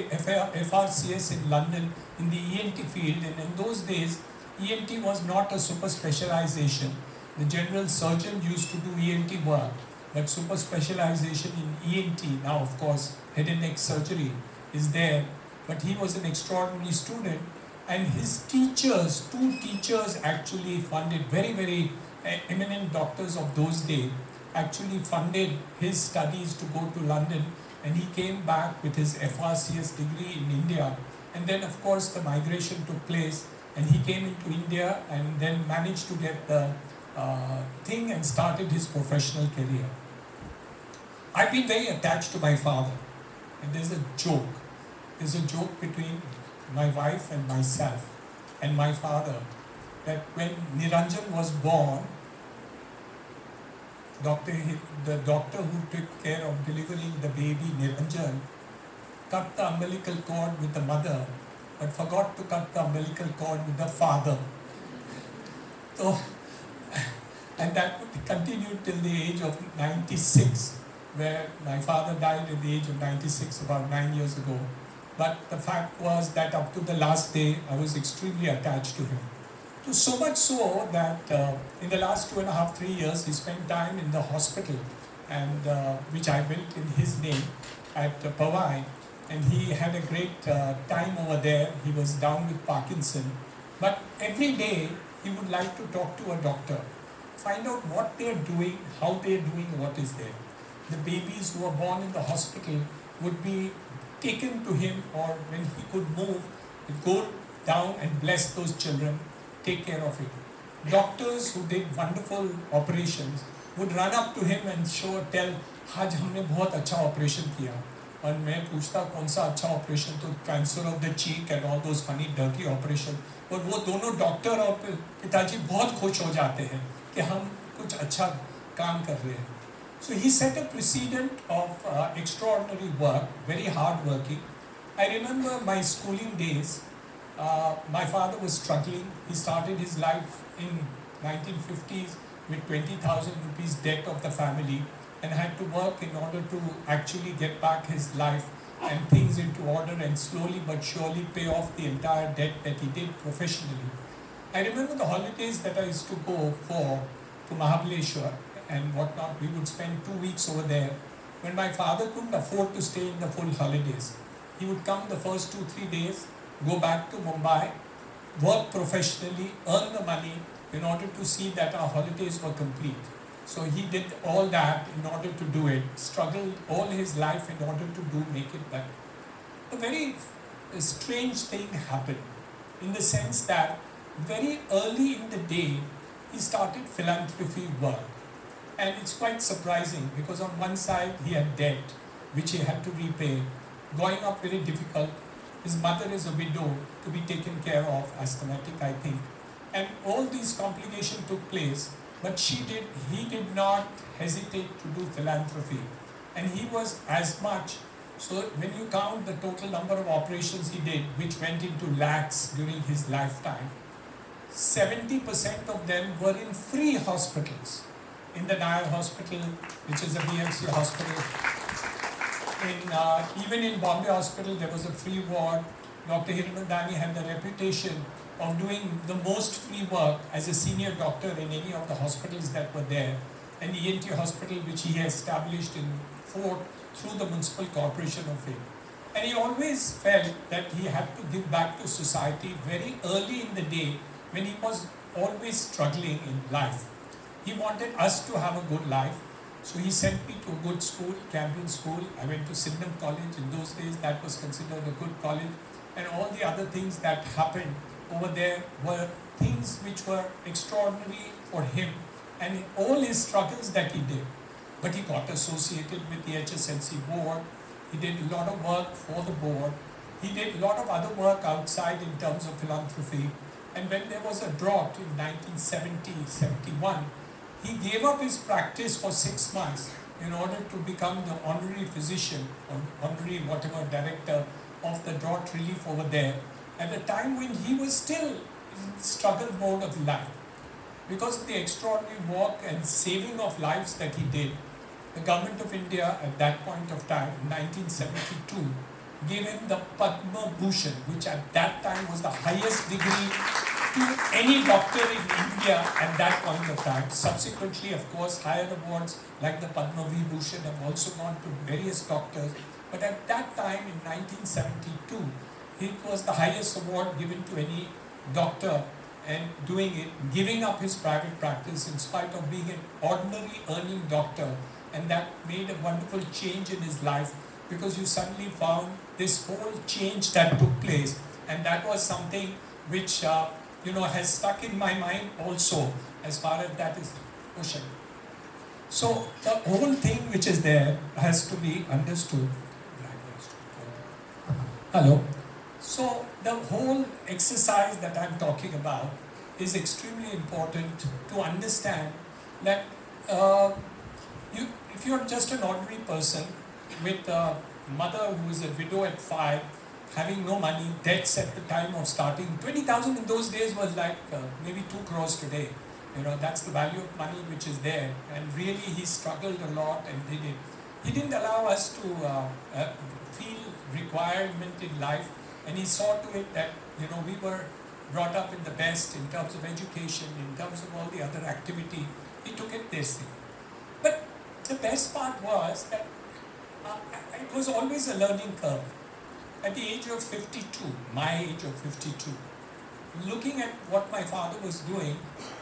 FRCS in London in the ENT field, and in those days, ENT was not a super specialization. The general surgeon used to do ENT work, but super specialization in ENT, now of course head and neck surgery is there, but he was an extraordinary student, and his teachers, two teachers actually funded, very eminent doctors of those days, actually funded his studies to go to London, and he came back with his FRCS degree in India, and then of course the migration took place, and he came into India and then managed to get the thing and started his professional career. I've been very attached to my father, and there's a joke between my wife and myself and my father, that when Niranjan was born, the doctor who took care of delivering the baby Niranjan cut the umbilical cord with the mother, but forgot to cut the umbilical cord with the father. So, and that continued till the age of 96, where my father died at the age of 96, about 9 years ago. But the fact was that up to the last day, I was extremely attached to him. So much so that in the last 2.5, 3 years, he spent time in the hospital, and which I built in his name at Powai, and he had a great time over there. He was down with Parkinson, but every day he would like to talk to a doctor, find out what they're doing, how they're doing, what is there. The babies who are born in the hospital would be taken to him, or when he could move, he'd go down and bless those children, take care of it. Doctors who did wonderful operations would run up to him and tell, आज हमने बहुत अच्छा operation किया. और मैं पूछता कौन सा अच्छा ऑपरेशन, तो cancer of the cheek and all those funny dirty operation. और वो दोनों डॉक्टर और पिताजी बहुत खुश हो जाते हैं कि हम कुछ अच्छा काम कर रहे हैं. So he set a precedent of extraordinary work, very hard working. I remember my schooling days. My father was struggling. He started his life in 1950s with 20,000 rupees debt of the family, and had to work in order to actually get back his life and things into order, and slowly but surely pay off the entire debt that he did professionally. I remember the holidays that I used to go to Mahabaleshwar and whatnot. We would spend 2 weeks over there. When my father couldn't afford to stay in the full holidays, he would come the first 2-3 days, go back to Mumbai, work professionally, earn the money in order to see that our holidays were complete. So he did all that in order to do it, struggled all his life in order to make it better. A very strange thing happened, in the sense that very early in the day, he started philanthropy work. And it's quite surprising, because on one side he had debt, which he had to repay, growing up very difficult. His mother is a widow to be taken care of, asthmatic I think. And all these complications took place, but he did not hesitate to do philanthropy. And he was as much, so when you count the total number of operations he did, which went into lakhs during his lifetime, 70% of them were in free hospitals. In the Nair Hospital, which is a BMC hospital. Even in Bombay Hospital, there was a free ward. Dr. Hiranandani had the reputation of doing the most free work as a senior doctor in any of the hospitals that were there. And the ENT hospital, which he established in Fort through the municipal corporation of it. And he always felt that he had to give back to society very early in the day, when he was always struggling in life. He wanted us to have a good life, so he sent me to a good school, Cambrian School. I went to Sydenham College. In those days, that was considered a good college. And all the other things that happened over there were things which were extraordinary for him, and all his struggles that he did. But he got associated with the HSNC board. He did a lot of work for the board. He did a lot of other work outside in terms of philanthropy. And when there was a drought in 1970-71, he gave up his practice for 6 months in order to become the honorary physician, or honorary whatever director of the drought relief over there, at a time when he was still in struggle mode of life. Because of the extraordinary work and saving of lives that he did, the government of India at that point of time, in 1972, gave him the Padma Bhushan, which at that time was the highest degree to any doctor in India at that point of time. Subsequently, of course, higher awards like the Padma Bhushan have also gone to various doctors. But at that time, in 1972, it was the highest award given to any doctor, and doing it, giving up his private practice in spite of being an ordinary earning doctor, and that made a wonderful change in his life, because you suddenly found this whole change that took place, and that was something which has stuck in my mind also, as far as that is question. So the whole thing which is there has to be understood. Hello. So the whole exercise that I'm talking about is extremely important to understand that if you're just an ordinary person with a mother who is a widow at 5, having no money, debts at the time of starting, 20,000 in those days was like maybe 2 crores today. That's the value of money which is there, and really he struggled a lot and did it. He didn't allow us to feel requirement in life, and he saw to it that we were brought up in the best in terms of education, in terms of all the other activity. He took it this thing. But the best part was that it was always a learning curve. At the age of 52, my age of 52, looking at what my father was doing,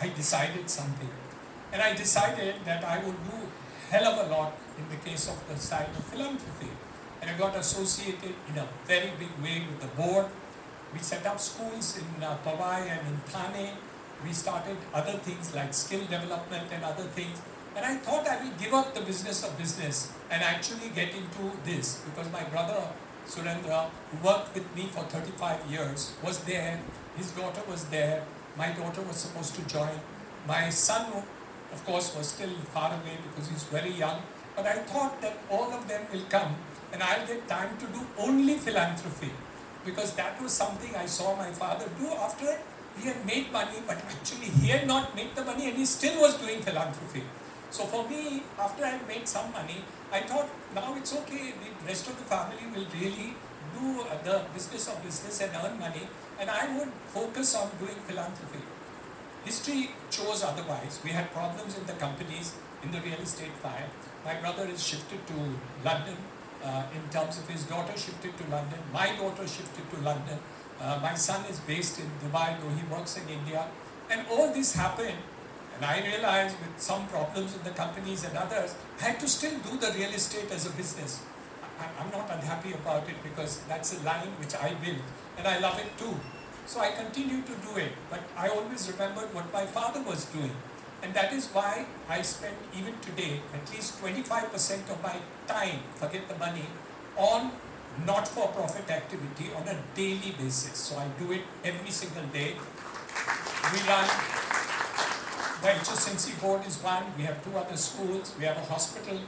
I decided something. And I decided that I would do hell of a lot in the case of the side of philanthropy. And I got associated in a very big way with the board. We set up schools in Powai and in Thane. We started other things like skill development and other things. And I thought I will give up the business of business and actually get into this, because my brother Surendra, who worked with me for 35 years, was there. His daughter was there. My daughter was supposed to join. My son, of course, was still far away because he's very young. But I thought that all of them will come and I'll get time to do only philanthropy, because that was something I saw my father do after he had made money, but actually he had not made the money and he still was doing philanthropy. So for me, after I had made some money, I thought now it's okay, the rest of the family will really do the business of business and earn money, and I would focus on doing philanthropy. History chose otherwise. We had problems in the companies, in the real estate fire. My brother is shifted to London. In terms of his daughter shifted to London. My daughter shifted to London. My son is based in Dubai, though he works in India. And all this happened, and I realized with some problems in the companies and others, I had to still do the real estate as a business. I'm not unhappy about it, because that's a line which I built, and I love it too. So I continue to do it, but I always remembered what my father was doing. And that is why I spend, even today, at least 25% of my time, forget the money, on not-for-profit activity on a daily basis. So I do it every single day. We run, the HSNC board is one, we have 2 other schools, we have a hospital,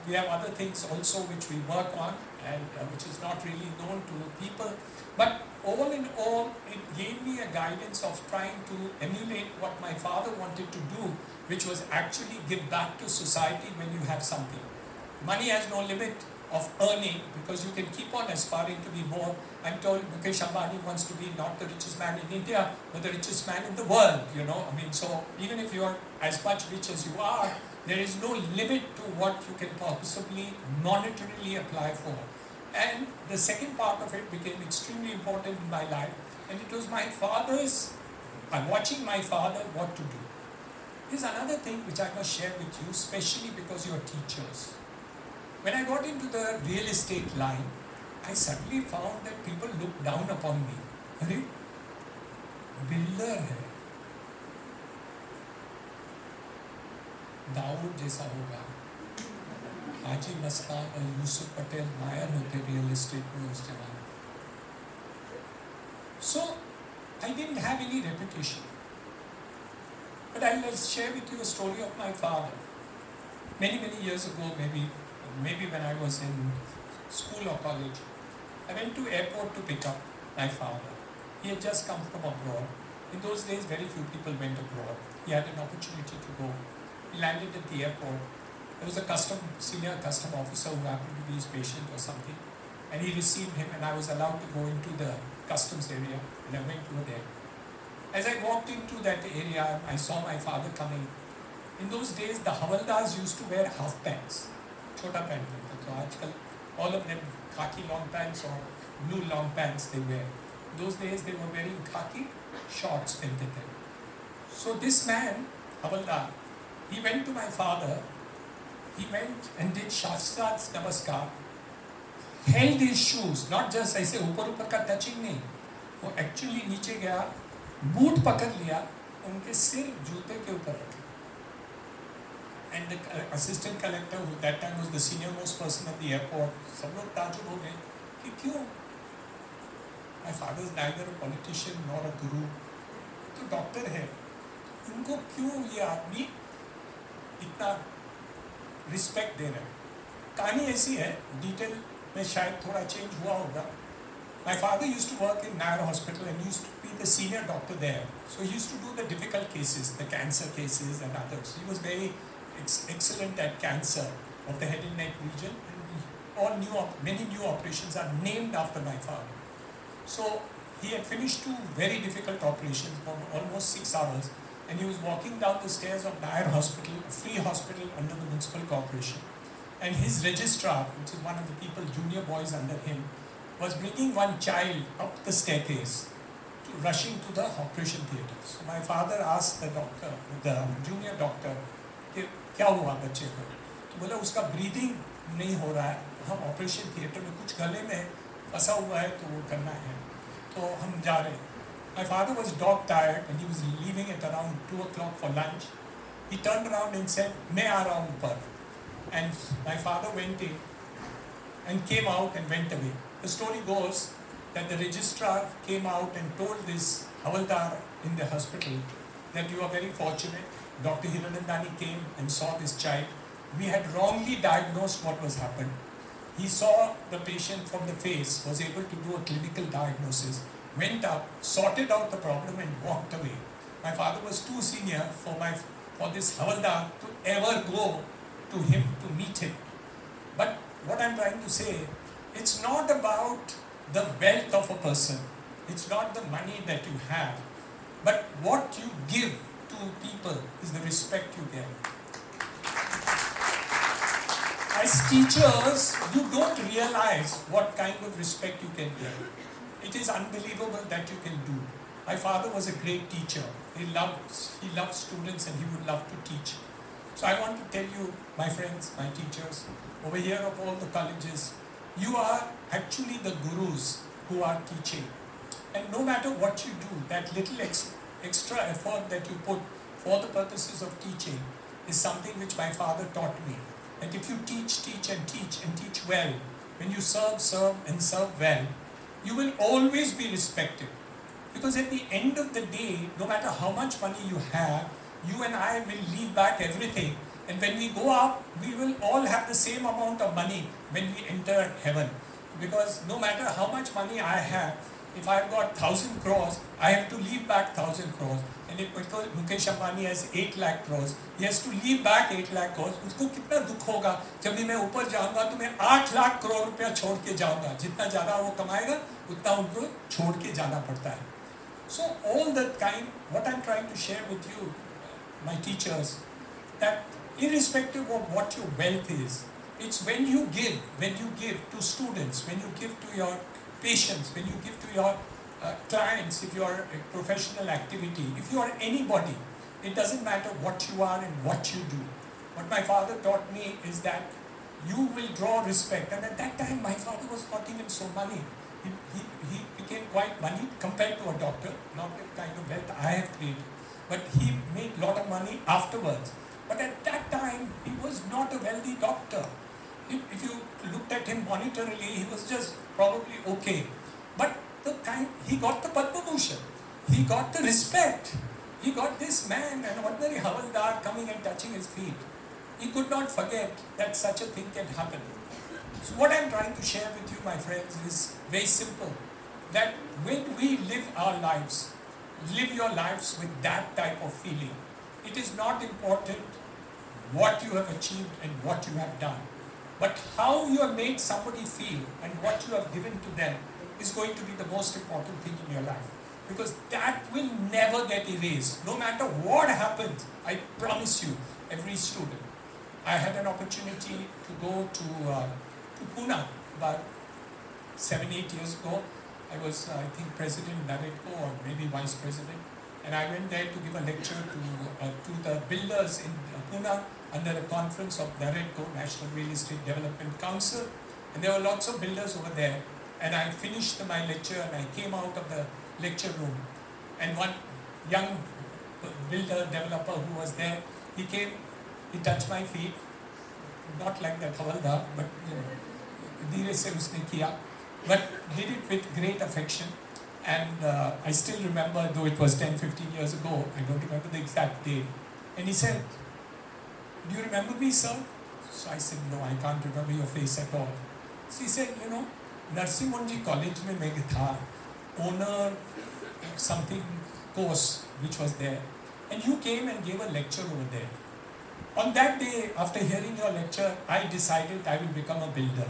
we have other things also which we work on, and which is not really known to people. But all in all, it gave me a guidance of trying to emulate what my father wanted to do, which was actually give back to society when you have something. Money has no limit of earning, because you can keep on aspiring to be more. I'm told Mukesh Ambani wants to be not the richest man in India, but the richest man in the world, so even if you're as much rich as you are, there is no limit to what you can possibly monetarily apply for. And the second part of it became extremely important in my life, and it was my father's, I'm watching my father what to do. Here's another thing which I must share with you, especially because you're teachers. When I got into the real estate line, I suddenly found that people looked down upon me. Arey, builder hai, Dawood जैसा होगा, हाजी मस्तान और यूसुफ पटेल नायर होते real estate में उस जमाने. So I didn't have any reputation. But I'll share with you a story of my father. Many years ago, maybe when I was in school or college, I went to airport to pick up my father. He had just come from abroad. In those days, very few people went abroad. He had an opportunity to go. He landed at the airport. There was a senior custom officer who happened to be his patient or something. and he received him, and I was allowed to go into the customs area, and I went over there. As I walked into that area, I saw my father coming. In those days, the Havaldars used to wear half pants, chota pant. So आजकल all of them khaki long pants or blue long pants they wear. Those days they were wearing khaki shorts pehante the. So this man, Havaldar, he went to my father. He went and did Shastrats Namaskar, held his shoes, not just ऐसे ऊपर ऊपर का touching नहीं, वो actually नीचे गया, boot पकड़ लिया, उनके सिर जूते के ऊपर रखे. And the assistant collector, who that time was the senior most person at the airport, सब लोग ताजुब हो गए कि क्यों? My father is neither a politician nor a guru, तो डॉक्टर है, उनको क्यों ये आदमी इतना रिस्पेक्ट दे रहा है? कहानी ऐसी है, डिटेल में शायद थोड़ा चेंज हुआ होगा. My father used to work in Nair Hospital and used to be the senior doctor there. So he used to do the difficult cases, the cancer cases and others. He was very excellent at cancer of the head and neck region. And many new operations are named after my father. So he had finished 2 very difficult operations for almost 6 hours, and he was walking down the stairs of Nair Hospital, a free hospital under the municipal corporation. And his registrar, which is one of the people, junior boys under him, was bringing one child up the staircase, rushing to the operation theatre. So my father asked the doctor, the junior doctor, कि क्या हुआ बच्चे को? तो बोला उसका breathing नहीं हो रहा है, हम ऑपरेशन थिएटर में कुछ गले में फंसा हुआ है तो वो करना है, तो हम जा रहे हैं. My father was dog tired and he was leaving at around 2 o'clock for lunch. He turned around and said, मैं आ रहा हूँ ऊपर. And my father went in and came out and went away. The story goes that the registrar came out and told this Havaldar in the hospital that you are very fortunate. Dr. Hiranandani came and saw this child. We had wrongly diagnosed what was happened. He saw the patient from the face, was able to do a clinical diagnosis, went up, sorted out the problem and walked away. My father was too senior for this Havaldar to ever go to him to meet him. But what I'm trying to say, it's not about the wealth of a person. It's not the money that you have. But what you give to people is the respect you get. As teachers, you don't realize what kind of respect you can get. It is unbelievable that you can do. My father was a great teacher. He loved students and he would love to teach. So I want to tell you, my friends, my teachers, over here of all the colleges, you are actually the gurus who are teaching. And no matter what you do, that little extra effort that you put for the purposes of teaching is something which my father taught me. That if you teach and teach well, when you serve and serve well, you will always be respected. Because at the end of the day, no matter how much money you have, you and I will leave back everything. And when we go up, we will all have the same amount of money when we enter heaven. Because no matter how much money I have, if I've got 1,000 crores, I have to leave back 1,000 crores. And if Mukesh Ambani has 8 lakh crores, he has to leave back 8 lakh crores. उसको कितना दुख होगा जब भी मैं ऊपर जाऊंगा तो मैं 8 लाख करोड़ रुपया छोड़ के जाऊंगा. जितना ज़्यादा वो कमाएगा उतना उनको छोड़ के जाना पड़ता है. So all that kind, what I'm trying to share with you, my teachers, that irrespective of what your wealth is, it's when you give to students, when you give to your patients, when you give to your clients, if you are a professional activity, if you are anybody, it doesn't matter what you are and what you do. What my father taught me is that you will draw respect. And at that time, my father was not even so money. He became quite money compared to a doctor, not the kind of wealth I have created. But he made a lot of money afterwards. But at that time, he was not a wealthy doctor. If you looked at him monetarily, he was just probably okay. But he got the Padma Bhushan. He got the respect. He got this man, an ordinary Havaldar, coming and touching his feet. He could not forget that such a thing can happen. So what I'm trying to share with you, my friends, is very simple. That when we live our lives, live your lives with that type of feeling. It is not important what you have achieved and what you have done. But how you have made somebody feel and what you have given to them is going to be the most important thing in your life. Because that will never get erased. No matter what happens, I promise you, every student. I had an opportunity to go to Pune about 7-8 years ago. I was, I think, President Naredko or maybe Vice President. And I went there to give a lecture to the builders in Pune under a conference of Naredko, National Real Estate Development Council. And there were lots of builders over there. And I finished my lecture and I came out of the lecture room. And one young builder, developer who was there, he came, he touched my feet. Not like that Havaldar, but धीरे से उसने किया. But did it with great affection. And I still remember, though it was 10-15 years ago, I don't remember the exact date. And he said, "Do you remember me, sir?" So I said, "No, I can't remember your face at all." So he said, "You know, Nursing Monji College में मैं था, owner something course which was there, and you came and gave a lecture over there. On that day, after hearing your lecture, I decided I will become a builder.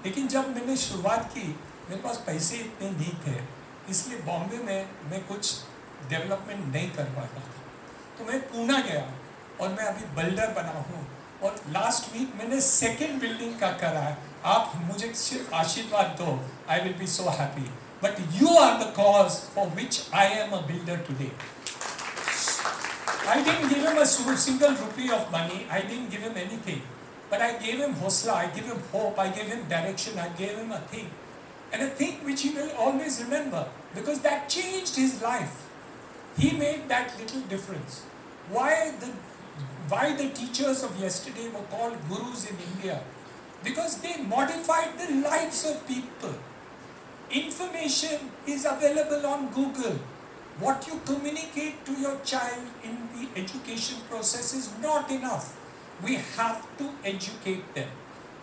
लेकिन जब मैंने शुरुआत की, मेरे पास पैसे इतने नहीं थे, इसलिए बॉम्बे में मैं कुछ डेवलपमेंट नहीं कर पाता था. तो मैं पुणे गया और मैं अभी बिल्डर बना हूँ और लास्ट वीक मैंने सेकेंड बिल्डिंग का करा है. आप मुझे सिर्फ आशीर्वाद दो, I will be so happy. But you are the cause for which I am a builder today." I didn't give him a single rupee of money. I didn't give him anything. But I gave him hosla, I gave him hope, I gave him direction, I gave him a thing. And a thing which he will always remember, because that changed his life. He made that little difference. Why the teachers of yesterday were called gurus in India? Because they modified the lives of people. Information is available on Google. What you communicate to your child in the education process is not enough. We have to educate them.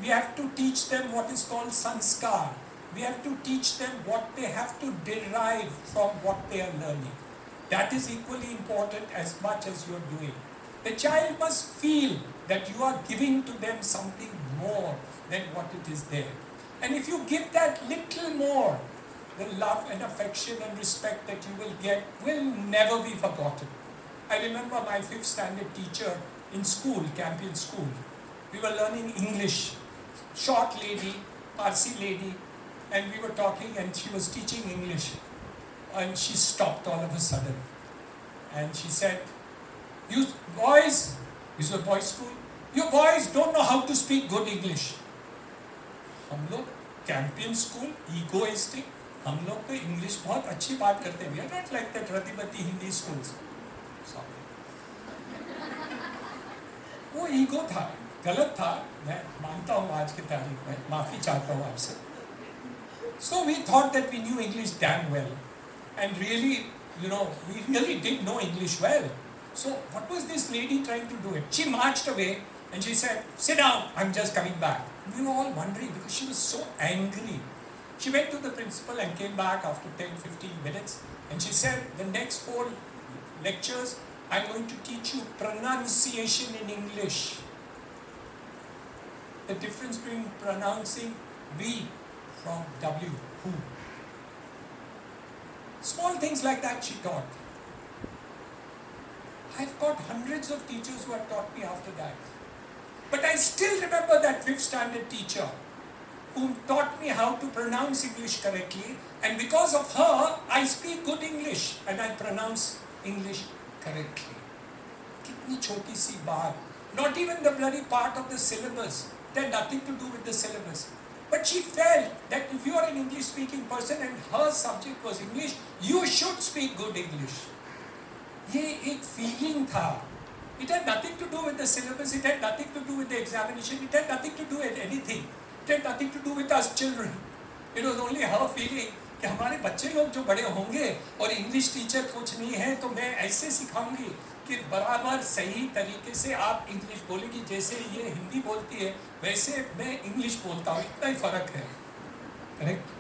We have to teach them what is called sanskar. We have to teach them what they have to derive from what they are learning. That is equally important as much as you are doing. The child must feel that you are giving to them something more than what it is there. And if you give that little more, the love and affection and respect that you will get will never be forgotten. I remember my 5th standard teacher in school, Campion School. We were learning English. Short lady, Parsi lady, and we were talking and she was teaching English. And she stopped all of a sudden. And she said, "You boys," this was a boys' school, "you boys don't know how to speak good English." हम लोग Campion School, egoistic, हम लोग तो English बहुत अच्छी बात करते हैं. We are not like that रतिबती हिंदी schools. Sorry. वो ईगो था, गलत था, मैं मानता हूँ आज की तारीख में, माफ़ी चाहता हूँ आपसे. So we thought that we knew English damn well, and really, you know, we really did know English well. So what was this lady trying to do? She marched away and she said, "Sit down, I'm just coming back." We were all wondering because she was so angry. She went to the principal and came back after 10-15 minutes, and she said, "The next 4 lectures, I'm going to teach you pronunciation in English. The difference between pronouncing V from W, who." Small things like that she taught. I've got hundreds of teachers who have taught me after that. But I still remember that 5th standard teacher who taught me how to pronounce English correctly, and because of her, I speak good English and I pronounce English correctly. Kitni choti si baat. Not even the bloody part of the syllabus. It had nothing to do with the syllabus. But she felt that if you are an English speaking person and her subject was English, you should speak good English. ये एक feeling था. It had nothing to do with the syllabus, it had nothing to do with the examination, it had nothing to do with anything. It had nothing to do with us children. It was only her feeling कि हमारे बच्चे लोग जो बड़े होंगे और English teacher कुछ नहीं है तो मैं ऐसे सिखाऊंगी कि बराबर सही तरीके से आप इंग्लिश बोलेगी, जैसे ये हिंदी बोलती है वैसे मैं इंग्लिश बोलता हूँ, इतना ही फ़र्क है. करेक्ट?